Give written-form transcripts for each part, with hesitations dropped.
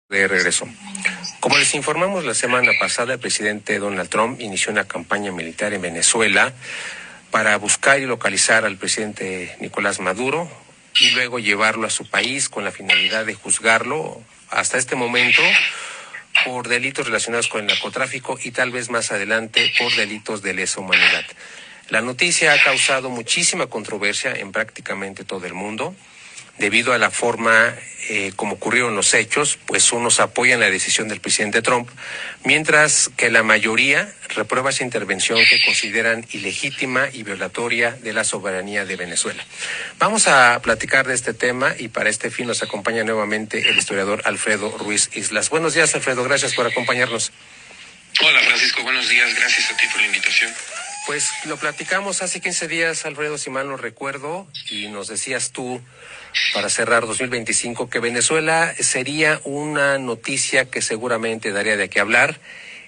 De regreso. Como les informamos la semana pasada, el presidente Donald Trump inició una campaña militar en Venezuela para buscar y localizar al presidente Nicolás Maduro y luego llevarlo a su país con la finalidad de juzgarlo hasta este momento por delitos relacionados con el narcotráfico y tal vez más adelante por delitos de lesa humanidad. La noticia ha causado muchísima controversia en prácticamente todo el mundo. Debido a la forma como ocurrieron los hechos, pues unos apoyan la decisión del presidente Trump, mientras que la mayoría reprueba esa intervención que consideran ilegítima y violatoria de la soberanía de Venezuela. Vamos a platicar de este tema y para este fin nos acompaña nuevamente el historiador Alfredo Ruiz Islas. Buenos días, Alfredo, gracias por acompañarnos. Hola, Francisco, buenos días, gracias a ti por la invitación. Pues lo platicamos hace 15 días, Alfredo, si mal no recuerdo, y nos decías tú, para cerrar 2025, que Venezuela sería una noticia que seguramente daría de qué hablar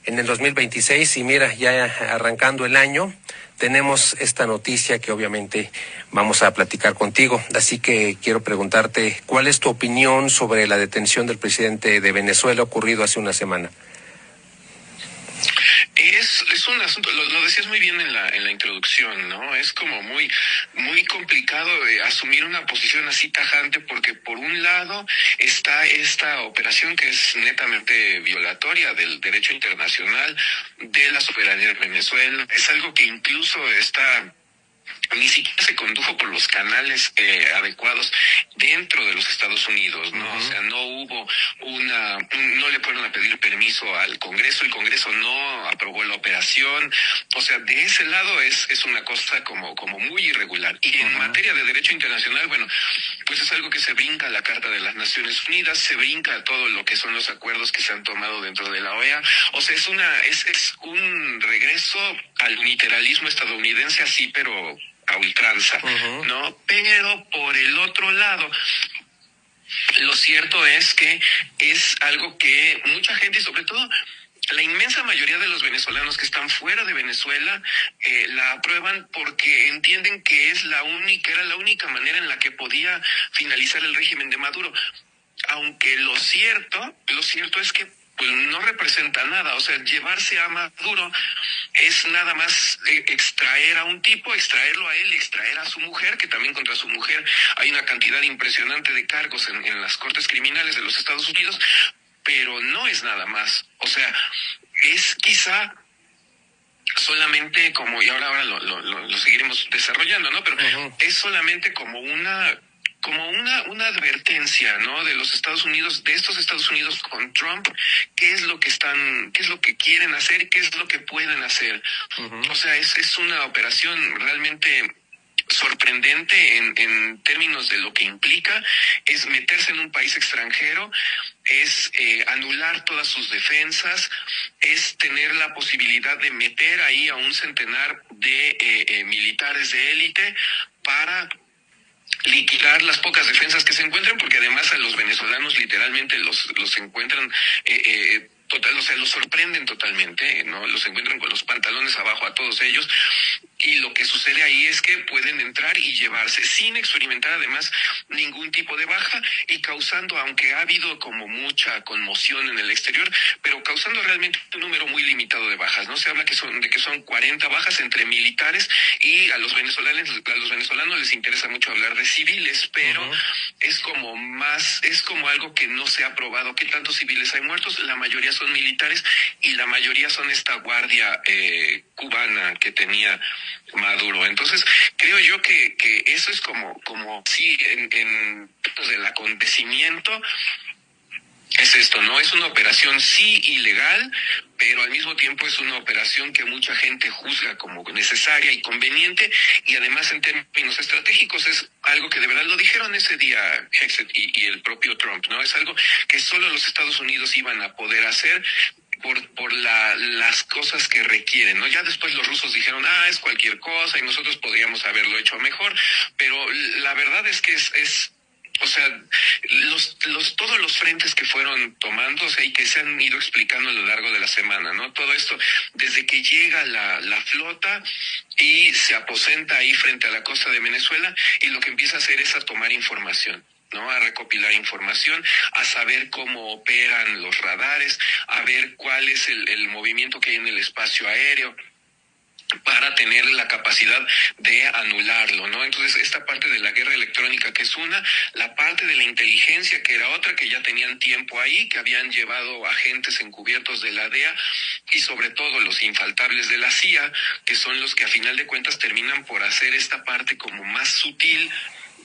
en el 2026. Y mira, ya arrancando el año, tenemos esta noticia que obviamente vamos a platicar contigo. Así que quiero preguntarte, ¿cuál es tu opinión sobre la detención del presidente de Venezuela ocurrido hace una semana? Es un asunto, lo decías muy bien en la introducción, ¿no? Es como muy complicado asumir una posición así tajante porque por un lado está esta operación que es netamente violatoria del derecho internacional, de la soberanía de Venezuela. Es algo que incluso ni siquiera se condujo por los canales adecuados dentro de los Estados Unidos, ¿no? O sea, no hubo no le fueron a pedir permiso al Congreso, el Congreso no aprobó la operación, o sea, de ese lado es una cosa como muy irregular. Y en materia de derecho internacional, bueno, pues es algo que se brinca a la Carta de las Naciones Unidas, se brinca a todo lo que son los acuerdos que se han tomado dentro de la OEA, o sea, es un regreso al unilateralismo estadounidense así, pero a ultranza, ¿no? Pero por el otro lado, lo cierto es que es algo que mucha gente, y sobre todo la inmensa mayoría de los venezolanos que están fuera de Venezuela, la aprueban porque entienden que era la única manera en la que podía finalizar el régimen de Maduro. Aunque lo cierto es que pues no representa nada, o sea, llevarse a Maduro es nada más extraer a un tipo, extraerlo a él, extraer a su mujer, que también contra su mujer hay una cantidad impresionante de cargos en las cortes criminales de los Estados Unidos, pero no es nada más, o sea, es quizá solamente como, y ahora lo seguiremos desarrollando, ¿no? Pero es solamente como una advertencia, ¿no? De los Estados Unidos, de estos Estados Unidos con Trump, qué es lo que quieren hacer, qué es lo que pueden hacer. O sea, es una operación realmente sorprendente en términos de lo que implica, es meterse en un país extranjero, es anular todas sus defensas, es tener la posibilidad de meter ahí a un centenar de militares de élite para liquidar las pocas defensas que se encuentren, porque además a los venezolanos literalmente los encuentran total, o sea, los sorprenden totalmente, ¿no? Los encuentran con los pantalones abajo a todos ellos, y lo que sucede ahí es que pueden entrar y llevarse sin experimentar además ningún tipo de baja, y causando, aunque ha habido como mucha conmoción en el exterior, pero causando realmente un número muy limitado de bajas, ¿no? Se habla de que son 40 bajas entre militares, y a los venezolanos les interesa mucho hablar de civiles, pero es como algo que no se ha probado. ¿Qué tantos civiles hay muertos? La mayoría son militares, y la mayoría son esta guardia cubana que tenía Maduro. Entonces, creo yo que eso es como sí, en términos del acontecimiento, es esto, ¿no? Es una operación sí ilegal, pero al mismo tiempo es una operación que mucha gente juzga como necesaria y conveniente, y además en términos estratégicos es algo que de verdad lo dijeron ese día Hexet y el propio Trump, ¿no? Es algo que solo los Estados Unidos iban a poder hacer por las cosas que requieren, ¿no? Ya después los rusos dijeron, es cualquier cosa y nosotros podríamos haberlo hecho mejor, pero la verdad es que o sea, todos los frentes que fueron tomando, o sea, y que se han ido explicando a lo largo de la semana, ¿no? Todo esto, desde que llega la flota y se aposenta ahí frente a la costa de Venezuela, y lo que empieza a hacer es a tomar información. ¿no? A recopilar información, a saber cómo operan los radares, a ver cuál es el movimiento que hay en el espacio aéreo, para tener la capacidad de anularlo, ¿no? Entonces, esta parte de la guerra electrónica, que es una, la parte de la inteligencia, que era otra, que ya tenían tiempo ahí, que habían llevado agentes encubiertos de la DEA, y sobre todo los infaltables de la CIA, que son los que a final de cuentas terminan por hacer esta parte como más sutil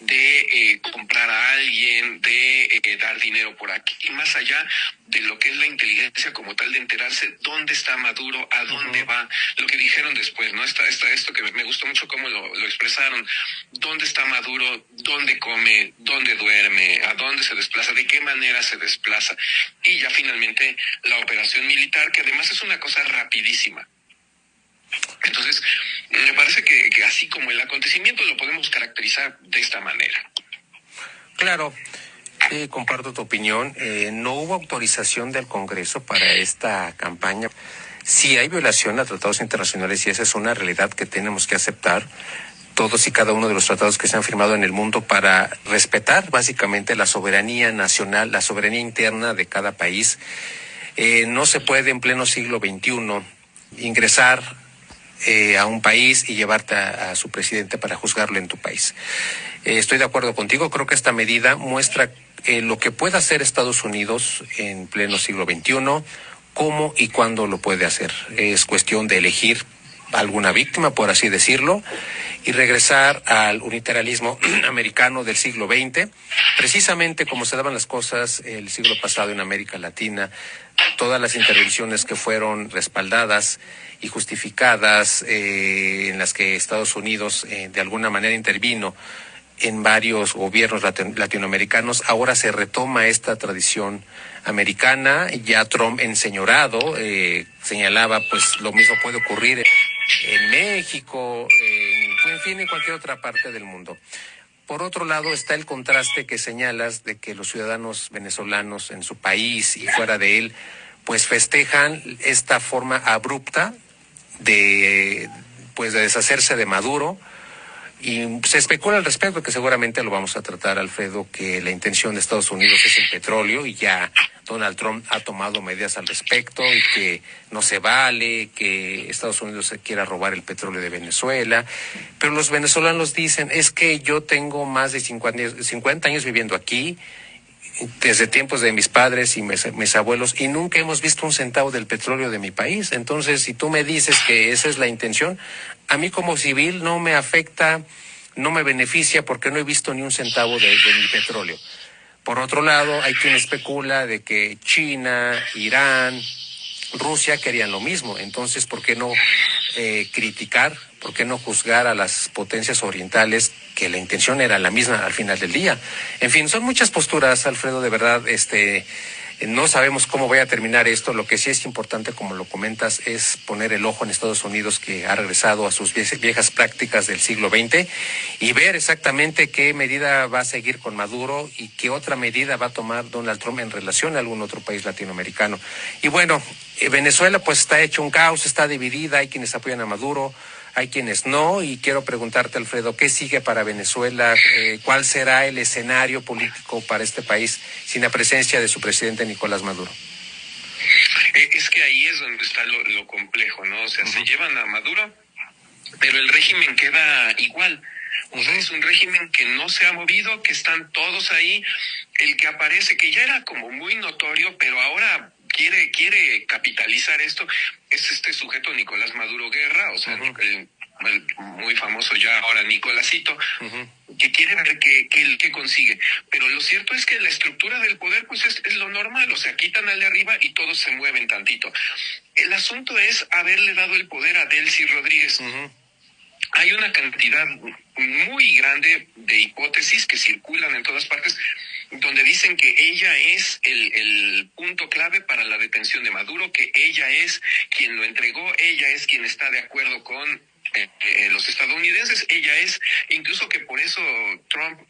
de comprar a alguien, de dar dinero por aquí, más allá de lo que es la inteligencia como tal, de enterarse dónde está Maduro, a dónde va, lo que dijeron después, ¿no? Esto que me gustó mucho cómo lo expresaron, dónde está Maduro, dónde come, dónde duerme, a dónde se desplaza, de qué manera se desplaza, y ya finalmente la operación militar, que además es una cosa rapidísima. Entonces, me parece que así como el acontecimiento lo podemos caracterizar de esta manera. Claro, comparto tu opinión. No hubo autorización del Congreso para esta campaña. Sí hay violación a tratados internacionales y esa es una realidad que tenemos que aceptar. Todos y cada uno de los tratados que se han firmado en el mundo para respetar básicamente la soberanía nacional, la soberanía interna de cada país. No se puede en pleno siglo XXI ingresar a un país y llevarte a su presidente para juzgarlo en tu país. Estoy de acuerdo contigo, creo que esta medida muestra lo que puede hacer Estados Unidos en pleno siglo XXI, cómo y cuándo lo puede hacer. Es cuestión de elegir alguna víctima, por así decirlo, y regresar al unilateralismo americano del siglo XX, precisamente como se daban las cosas el siglo pasado en América Latina, todas las intervenciones que fueron respaldadas y justificadas, en las que Estados Unidos de alguna manera intervino en varios gobiernos latinoamericanos. Ahora se retoma esta tradición americana. Ya Trump, enseñorado, señalaba, pues lo mismo puede ocurrir en México, en fin, en cualquier otra parte del mundo. Por otro lado está el contraste que señalas de que los ciudadanos venezolanos en su país y fuera de él pues festejan esta forma abrupta de deshacerse de Maduro. Y se especula al respecto, que seguramente lo vamos a tratar, Alfredo, que la intención de Estados Unidos es el petróleo y ya Donald Trump ha tomado medidas al respecto y que no se vale que Estados Unidos se quiera robar el petróleo de Venezuela. Pero los venezolanos dicen, es que yo tengo más de 50 años viviendo aquí, desde tiempos de mis padres y mis abuelos, y nunca hemos visto un centavo del petróleo de mi país. Entonces, si tú me dices que esa es la intención, a mí como civil no me afecta, no me beneficia, porque no he visto ni un centavo de mi petróleo. Por otro lado, hay quien especula de que China, Irán, Rusia querían lo mismo. Entonces, ¿por qué no criticar? ¿Por qué no juzgar a las potencias orientales, que la intención era la misma al final del día? En fin, son muchas posturas, Alfredo, de verdad, no sabemos cómo vaya a terminar esto. Lo que sí es importante, como lo comentas, es poner el ojo en Estados Unidos, que ha regresado a sus viejas prácticas del siglo XX, y ver exactamente qué medida va a seguir con Maduro y qué otra medida va a tomar Donald Trump en relación a algún otro país latinoamericano. Y bueno, Venezuela pues está hecho un caos, está dividida, hay quienes apoyan a Maduro, hay quienes no, y quiero preguntarte, Alfredo, ¿qué sigue para Venezuela? ¿Cuál será el escenario político para este país sin la presencia de su presidente Nicolás Maduro? Es que ahí es donde está lo complejo, ¿no? O sea, se llevan a Maduro, pero el régimen queda igual. O sea, es un régimen que no se ha movido, que están todos ahí. El que aparece, que ya era como muy notorio, pero ahora quiere capitalizar esto, es este sujeto Nicolás Maduro Guerra, o sea, el muy famoso ya ahora Nicolásito, que quiere ver qué consigue. Pero lo cierto es que la estructura del poder pues es lo normal, o sea, quitan al de arriba y todos se mueven tantito. El asunto es haberle dado el poder a Delcy Rodríguez. Hay una cantidad muy grande de hipótesis que circulan en todas partes, donde dicen que ella es el punto clave para la detención de Maduro, que ella es quien lo entregó, ella es quien está de acuerdo con los estadounidenses. Ella es, incluso que por eso Trump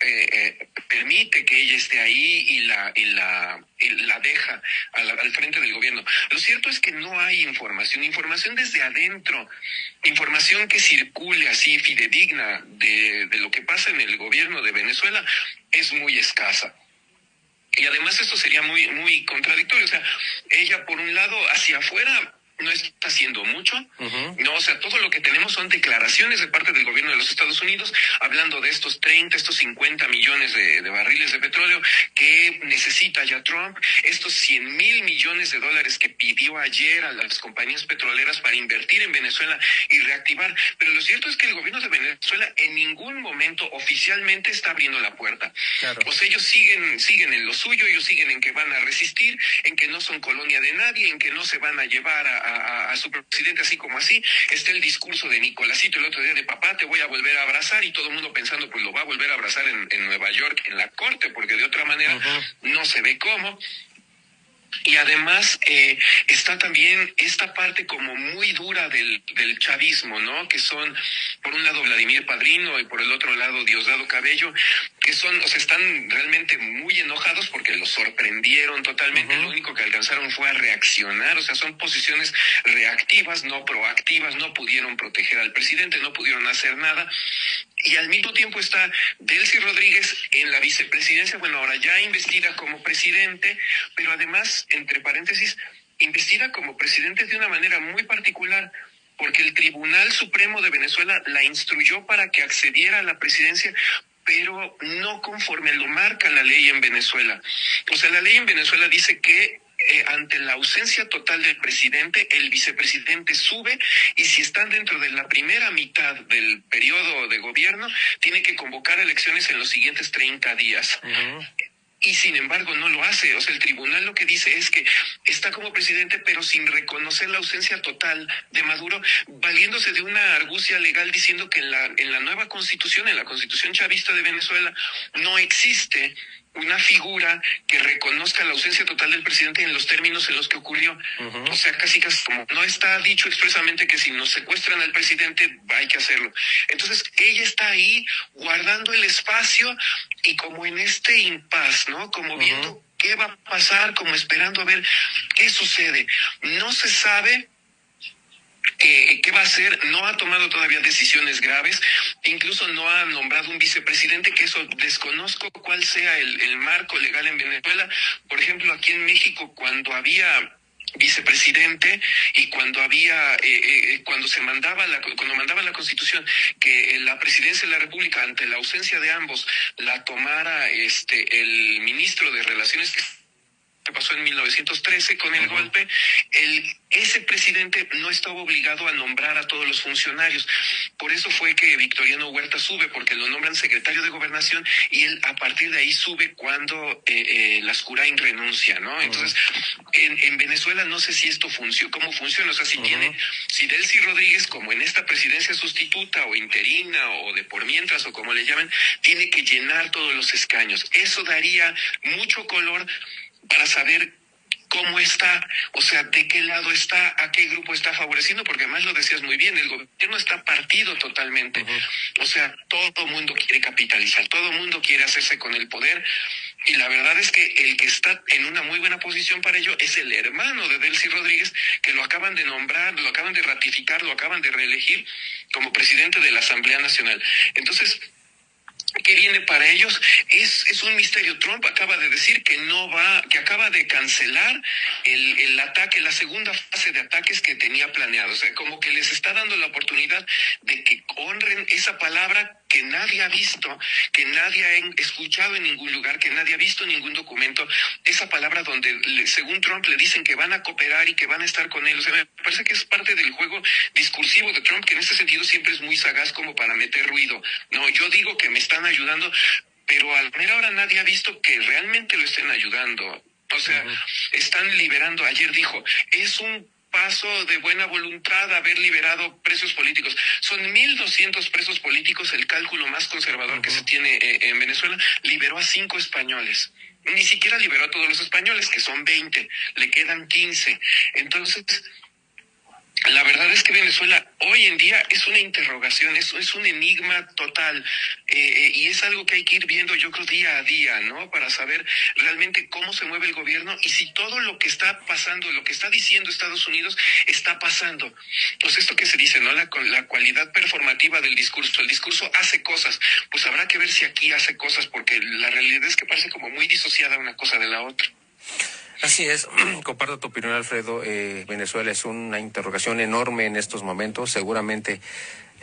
permite que ella esté ahí y la deja al frente del gobierno. Lo cierto es que no hay información desde adentro, información que circule así fidedigna de lo que pasa en el gobierno de Venezuela es muy escasa. Y además esto sería muy, muy contradictorio. O sea, ella por un lado hacia afuera no está haciendo mucho. No, o sea, todo lo que tenemos son declaraciones de parte del gobierno de los Estados Unidos hablando de estos 30, estos 50 millones de barriles de petróleo que necesita ya Trump, estos 100,000 millones de dólares que pidió ayer a las compañías petroleras para invertir en Venezuela y reactivar. Pero lo cierto es que el gobierno de Venezuela en ningún momento oficialmente está abriendo la puerta. Claro. O sea, ellos siguen en lo suyo, ellos siguen en que van a resistir, en que no son colonia de nadie, en que no se van a llevar a su presidente así como así. Está el discurso de Nicolásito el otro día de papá, te voy a volver a abrazar, y todo el mundo pensando pues lo va a volver a abrazar en Nueva York, en la corte, porque de otra manera no se ve cómo. Y además está también esta parte como muy dura del chavismo, ¿no? Que son, por un lado, Vladimir Padrino y por el otro lado, Diosdado Cabello, que son, o sea, están realmente muy enojados porque los sorprendieron totalmente. Lo único que alcanzaron fue a reaccionar, o sea, son posiciones reactivas, no proactivas, no pudieron proteger al presidente, no pudieron hacer nada. Y al mismo tiempo está Delcy Rodríguez en la vicepresidencia, bueno, ahora ya investida como presidente, pero además, entre paréntesis, investida como presidente de una manera muy particular, porque el Tribunal Supremo de Venezuela la instruyó para que accediera a la presidencia, pero no conforme lo marca la ley en Venezuela. O sea, la ley en Venezuela dice que ante la ausencia total del presidente, el vicepresidente sube, y si están dentro de la primera mitad del periodo de gobierno, tiene que convocar elecciones en los siguientes 30 días. Y sin embargo no lo hace. O sea, el tribunal lo que dice es que está como presidente, pero sin reconocer la ausencia total de Maduro, valiéndose de una argucia legal diciendo que en la nueva constitución, en la constitución chavista de Venezuela, no existe una figura que reconozca la ausencia total del presidente en los términos en los que ocurrió. O sea, casi como no está dicho expresamente que si nos secuestran al presidente hay que hacerlo. Entonces ella está ahí guardando el espacio y como en este impas, ¿no? Como viendo qué va a pasar, como esperando a ver qué sucede. No se sabe qué va a hacer, no ha tomado todavía decisiones graves, incluso no ha nombrado un vicepresidente, que eso desconozco cuál sea el marco legal en Venezuela. Por ejemplo, aquí en México, cuando había vicepresidente y cuando había cuando mandaban la Constitución que la presidencia de la República, ante la ausencia de ambos, la tomara el ministro de Relaciones que pasó en 1913 con el golpe, ese presidente no estaba obligado a nombrar a todos los funcionarios. Por eso fue que Victoriano Huerta sube, porque lo nombran secretario de Gobernación, y él a partir de ahí sube cuando Lascurain renuncia, ¿no? Entonces, en Venezuela no sé si esto cómo funciona, o sea, si Delcy Rodríguez, como en esta presidencia sustituta o interina o de por mientras o como le llamen, tiene que llenar todos los escaños. Eso daría mucho color para saber cómo está, o sea, de qué lado está, a qué grupo está favoreciendo, porque además lo decías muy bien, el gobierno está partido totalmente. O sea, todo mundo quiere capitalizar, todo mundo quiere hacerse con el poder, y la verdad es que el que está en una muy buena posición para ello es el hermano de Delcy Rodríguez, que lo acaban de nombrar, lo acaban de ratificar, lo acaban de reelegir como presidente de la Asamblea Nacional. Entonces, ¿qué viene para ellos? Es un misterio. Trump acaba de decir que acaba de cancelar el ataque, la segunda fase de ataques que tenía planeado. O sea, como que les está dando la oportunidad de que honren esa palabra que nadie ha visto, que nadie ha escuchado en ningún lugar, que nadie ha visto en ningún documento, esa palabra donde, según Trump, le dicen que van a cooperar y que van a estar con él. O sea, me parece que es parte del juego discursivo de Trump, que en ese sentido siempre es muy sagaz como para meter ruido. No, yo digo que me están ayudando, pero a la mera hora nadie ha visto que realmente lo estén ayudando. O sea, están liberando, ayer dijo, es un paso de buena voluntad haber liberado presos políticos. Son 1,200 presos políticos, el cálculo más conservador que se tiene en Venezuela. Liberó a 5 españoles. Ni siquiera liberó a todos los españoles, que son 20. Le quedan 15. Entonces, La verdad es que Venezuela hoy en día es una interrogación, es un enigma total, y es algo que hay que ir viendo, yo creo, día a día, ¿no? Para saber realmente cómo se mueve el gobierno y si todo lo que está pasando, lo que está diciendo Estados Unidos, está pasando. Pues esto que se dice, ¿no? La cualidad performativa del discurso. El discurso hace cosas, pues habrá que ver si aquí hace cosas, porque la realidad es que parece como muy disociada una cosa de la otra. Así es, comparto tu opinión, Alfredo. Venezuela es una interrogación enorme en estos momentos. Seguramente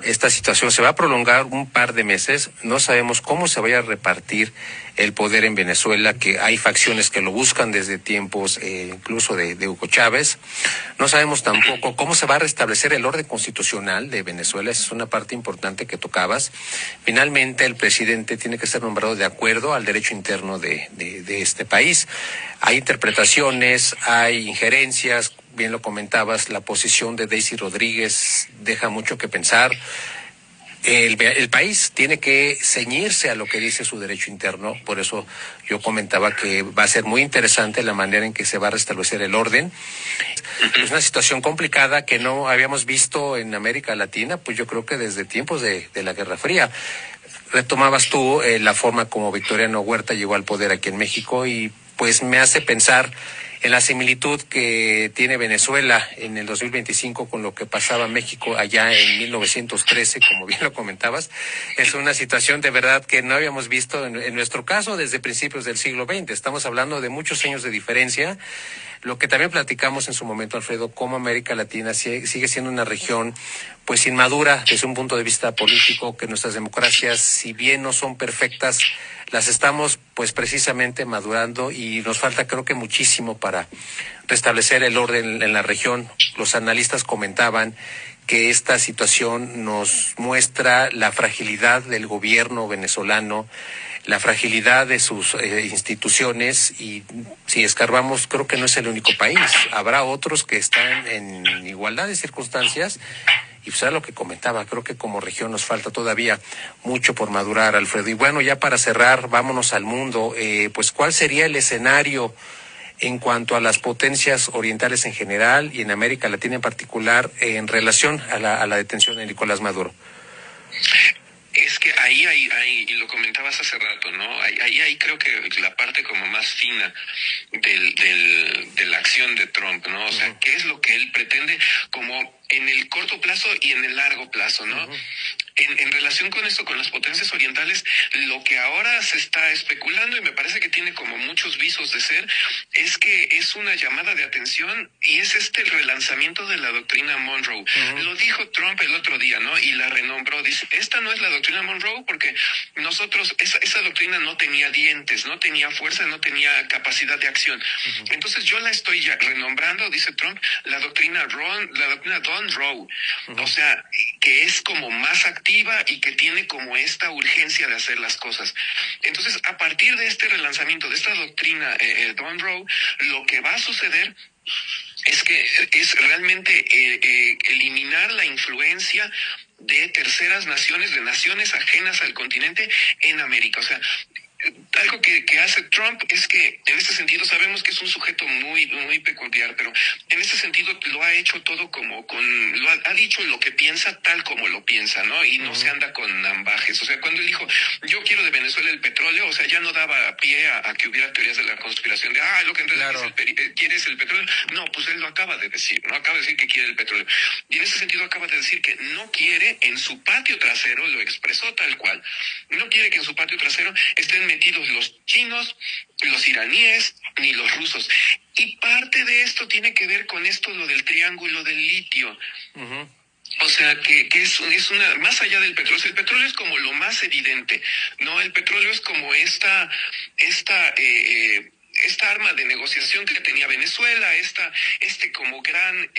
esta situación se va a prolongar un par de meses. No sabemos cómo se vaya a repartir el poder en Venezuela, que hay facciones que lo buscan desde tiempos incluso de Hugo Chávez. No sabemos tampoco cómo se va a restablecer el orden constitucional de Venezuela. Esa es una parte importante que tocabas. Finalmente, el presidente tiene que ser nombrado de acuerdo al derecho interno de este país. Hay interpretaciones, hay injerencias. Bien lo comentabas, la posición de Daisy Rodríguez deja mucho que pensar. El país tiene que ceñirse a lo que dice su derecho interno, por eso yo comentaba que va a ser muy interesante la manera en que se va a restablecer el orden. Es una situación complicada que no habíamos visto en América Latina, pues yo creo que desde tiempos de la Guerra Fría. Retomabas tú la forma como Victoriano Huerta llegó al poder aquí en México y pues me hace pensar en la similitud que tiene Venezuela en el 2025 con lo que pasaba en México allá en 1913, como bien lo comentabas. Es una situación de verdad que no habíamos visto en nuestro caso desde principios del siglo XX. Estamos hablando de muchos años de diferencia. Lo que también platicamos en su momento, Alfredo, cómo América Latina sigue siendo una región pues inmadura desde un punto de vista político, que nuestras democracias, si bien no son perfectas, las estamos pues precisamente madurando y nos falta creo que muchísimo para restablecer el orden en la región. Los analistas comentaban que esta situación nos muestra la fragilidad del gobierno venezolano, la fragilidad de sus instituciones, y si escarbamos creo que no es el único país. Habrá otros que están en igualdad de circunstancias. Y pues era lo que comentaba, creo que como región nos falta todavía mucho por madurar, Alfredo. Y bueno, ya para cerrar, vámonos al mundo. Pues ¿cuál sería el escenario en cuanto a las potencias orientales en general y en América Latina en particular en relación a la detención de Nicolás Maduro? Es que ahí y lo comentabas hace rato, ¿no? Ahí creo que la parte como más fina de la acción de Trump, ¿no? O sea, ¿qué es lo que él pretende como en el corto plazo y en el largo plazo, ¿no? En relación con esto, con las potencias orientales, lo que ahora se está especulando, y me parece que tiene como muchos visos de ser, es que es una llamada de atención y es el relanzamiento de la doctrina Monroe. Lo dijo Trump el otro día, ¿no? Y la renombró. Dice, esta no es la doctrina Monroe porque nosotros, esa doctrina no tenía dientes, no tenía fuerza, no tenía capacidad de acción. Entonces yo la estoy ya renombrando, dice Trump, la doctrina Don Roe. O sea, que es como más activa y que tiene como esta urgencia de hacer las cosas. Entonces, a partir de este relanzamiento de esta doctrina Don Roe, lo que va a suceder es que es realmente eliminar la influencia de terceras naciones, de naciones ajenas al continente en América. O sea, algo que hace Trump es que en este sentido sabemos que es un sujeto muy muy peculiar, pero en este sentido lo ha hecho todo como ha dicho lo que piensa tal como lo piensa, ¿no? Y no se anda con ambajes. O sea, cuando él dijo yo quiero de Venezuela el petróleo, o sea, ya no daba pie a que hubiera teorías de la conspiración de lo que en realidad quiere es el petróleo. No, pues él lo acaba de decir, ¿no? Acaba de decir que quiere el petróleo. Y en ese sentido acaba de decir que no quiere en su patio trasero, lo expresó tal cual, no quiere que en su patio trasero estén metidos los chinos, los iraníes, ni los rusos. Y parte de esto tiene que ver con esto, lo del triángulo del litio. O sea, que es una, más allá del petróleo, el petróleo es como lo más evidente, ¿no? El petróleo es como esta arma de negociación que tenía Venezuela, como gran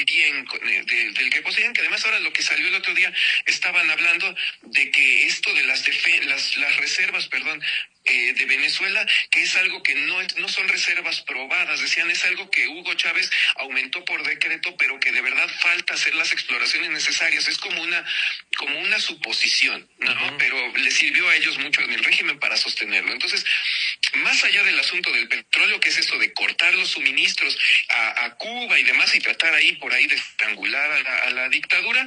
bien del que poseían, que además ahora lo que salió el otro día, estaban hablando de que esto de las reservas, de Venezuela, que es algo que no son reservas probadas. Decían, es algo que Hugo Chávez aumentó por decreto, pero que de verdad falta hacer las exploraciones necesarias. Es como una suposición, ¿no? Uh-huh. Pero le sirvió a ellos mucho en el régimen para sostenerlo. Entonces, más allá del asunto del petróleo, que es esto de cortar los suministros a Cuba y demás, y tratar por ahí de estrangular a la dictadura,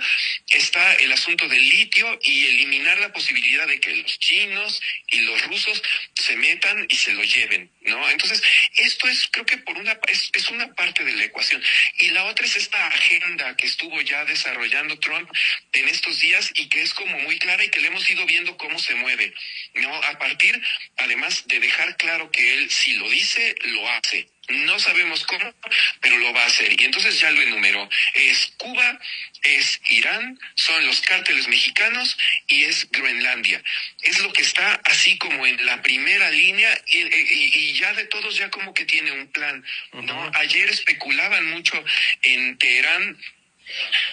está el asunto del litio y eliminar la posibilidad de que los chinos y los rusos se metan y se lo lleven, ¿no? Entonces, esto es, creo que es una parte de la ecuación. Y la otra es esta agenda que estuvo ya desarrollando Trump en estos días y que es como muy clara y que le hemos ido viendo cómo se mueve, ¿no? A partir, además, de dejar claro que él, si lo dice, lo hace. No sabemos cómo, pero lo va a hacer. Y entonces ya lo enumeró. Es Cuba, es Irán, son los cárteles mexicanos y es Groenlandia. Es lo que está así como en la primera línea y ya de todos ya como que tiene un plan, ¿no? Uh-huh. Ayer especulaban mucho en Teherán,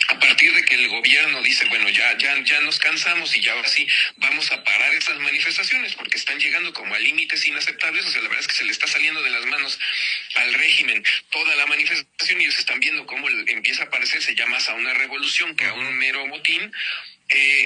a partir de que el gobierno dice, bueno, ya nos cansamos y ya ahora sí vamos a parar esas manifestaciones porque están llegando como a límites inaceptables. O sea, la verdad es que se le está saliendo de las manos al régimen toda la manifestación y ellos están viendo cómo empieza a parecerse ya más a una revolución que a un mero motín.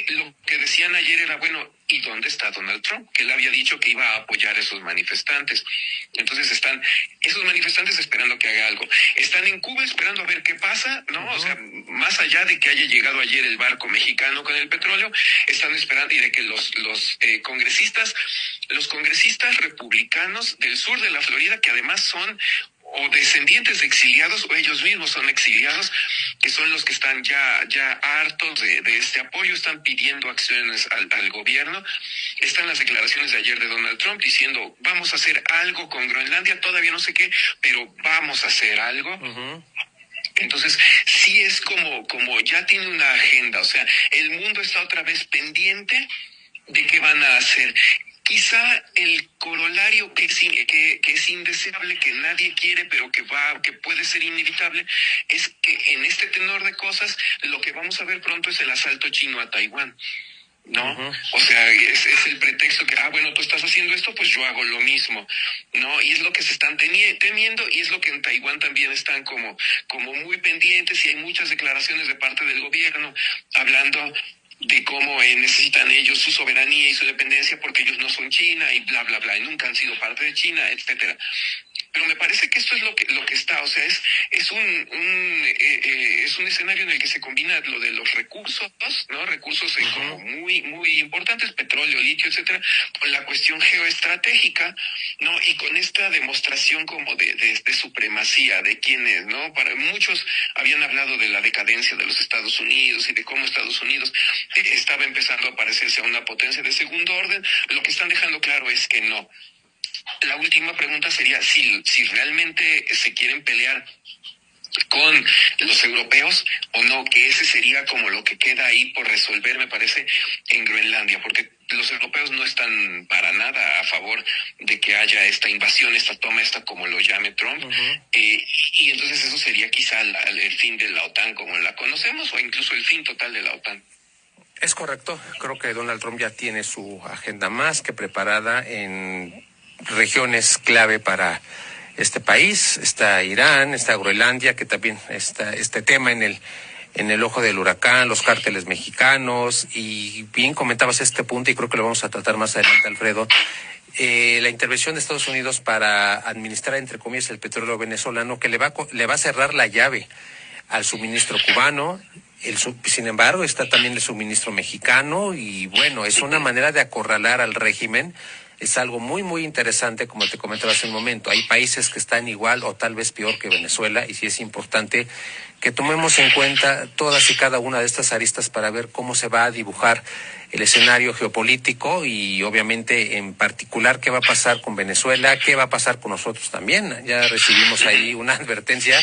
Lo que decían ayer era, bueno, ¿y dónde está Donald Trump? Que él había dicho que iba a apoyar a esos manifestantes. Entonces están esos manifestantes esperando que haga algo. Están en Cuba esperando a ver qué pasa, ¿no? Uh-huh. O sea, más allá de que haya llegado ayer el barco mexicano con el petróleo, están esperando, y de que los congresistas republicanos del sur de la Florida, que además son o descendientes de exiliados, o ellos mismos son exiliados, que son los que están ya hartos de este apoyo, están pidiendo acciones al gobierno. Están las declaraciones de ayer de Donald Trump diciendo, vamos a hacer algo con Groenlandia, todavía no sé qué, pero vamos a hacer algo. Uh-huh. Entonces, sí es como ya tiene una agenda, o sea, el mundo está otra vez pendiente de qué van a hacer. Quizá el corolario que es indeseable, que nadie quiere, pero que puede ser inevitable, es que en este tenor de cosas lo que vamos a ver pronto es el asalto chino a Taiwán, ¿no? Uh-huh. O sea, es el pretexto que, bueno, tú estás haciendo esto, pues yo hago lo mismo, ¿no? Y es lo que se están temiendo, y es lo que en Taiwán también están como muy pendientes, y hay muchas declaraciones de parte del gobierno hablando de cómo necesitan ellos su soberanía y su dependencia porque ellos no son China y bla, bla, bla, y nunca han sido parte de China, etcétera. Pero me parece que esto es lo que está, o sea, es un escenario en el que se combina lo de los recursos, ¿no? Recursos uh-huh. como muy, muy importantes, petróleo, litio, etcétera, con la cuestión geoestratégica, ¿no? Y con esta demostración como de supremacía de quienes, ¿no? Para muchos habían hablado de la decadencia de los Estados Unidos y de cómo Estados Unidos estaba empezando a parecerse a una potencia de segundo orden. Lo que están dejando claro es que no. La última pregunta sería si realmente se quieren pelear con los europeos o no, que ese sería como lo que queda ahí por resolver, me parece, en Groenlandia, porque los europeos no están para nada a favor de que haya esta invasión, esta toma, como lo llame Trump, uh-huh. Y entonces eso sería quizá el fin de la OTAN como la conocemos, o incluso el fin total de la OTAN. Es correcto, creo que Donald Trump ya tiene su agenda más que preparada en regiones clave para este país. Está Irán, está Groenlandia, que también está este tema en el ojo del huracán, los cárteles mexicanos, y bien comentabas este punto y creo que lo vamos a tratar más adelante, Alfredo. La intervención de Estados Unidos para administrar, entre comillas, el petróleo venezolano, que le va a cerrar la llave al suministro cubano. Sin embargo, está también el suministro mexicano y bueno, es una manera de acorralar al régimen. Es algo muy, muy interesante, como te comentaba hace un momento. Hay países que están igual o tal vez peor que Venezuela, y sí es importante que tomemos en cuenta todas y cada una de estas aristas para ver cómo se va a dibujar el escenario geopolítico y obviamente en particular qué va a pasar con Venezuela, qué va a pasar con nosotros también. Ya recibimos ahí una advertencia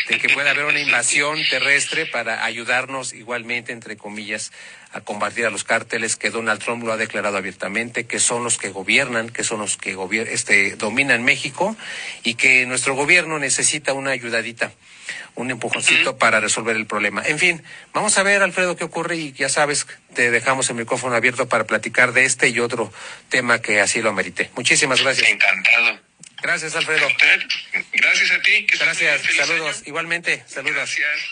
de que puede haber una invasión terrestre para ayudarnos igualmente, entre comillas, a combatir a los cárteles, que Donald Trump lo ha declarado abiertamente, que son los que gobiernan, que son los que dominan México, y que nuestro gobierno necesita una ayudadita, un empujoncito momento para resolver el problema. En fin, vamos a ver, Alfredo, qué ocurre y ya sabes, te dejamos el micrófono abierto para platicar de este y otro tema que así lo amerite. Muchísimas gracias. Encantado. Gracias, Alfredo. Gracias a ti. Gracias, saludos. Igualmente, saludos. Gracias.